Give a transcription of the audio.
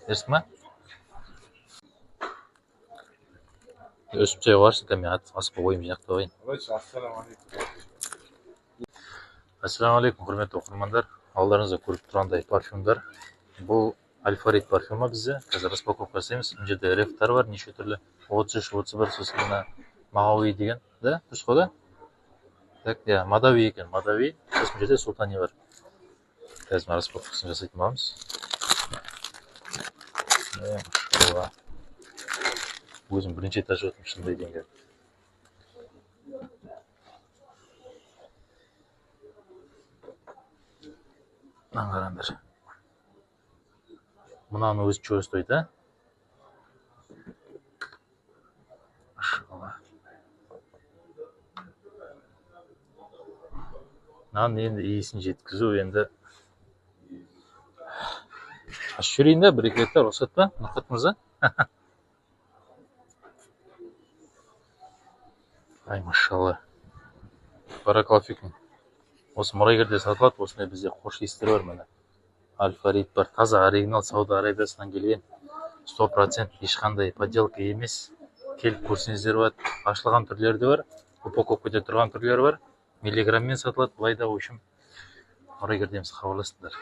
Берсің ма? Өсіп жай қоярсың, мен асықпай ойым жинақтап алайын. Ассалаумағалейкум, құрметті оқырмандар. Алдарыңызда көріп тұрғандай парфюмдар. Бұл Альфарид парфюмі бізде. Қазір распаковка жасаймыз. Мына жерде рефтар бар, неше түрлі. 33, 31, сосын мына Мағауи деген, да? Дұрыс қой да? Так, иә, Мадави екен, Мадави. Сосын мына жерде Султани бар. Қазір мына распаковкасын жасайтын боламыз. Машалла. Өзім бірінші этаж өтім шындай денге. Мынаны қараңдар. Мынаны өзі чего стоит, а? Машалла. Мынаны енді иісін жеткізу енді. Ашып жіберейін да, бір-екі рет рұқсат па, Нұрхат мырза? Ай, машалла. Баракаллаху фикум. Осы мұрагерде сатылады, осындай бізде қош иістер бар міне. Альфарид бар, таза оригинал Сауд Арабиясынан келген. 100% ешқандай подделка емес. Келіп көрсеңіздер болады. Ашылған түрлері де бар, упаковкада тұрған түрлері бар. Миллиграммен сатылады, былай да, в общем, мұрагерден хабарласыңдар.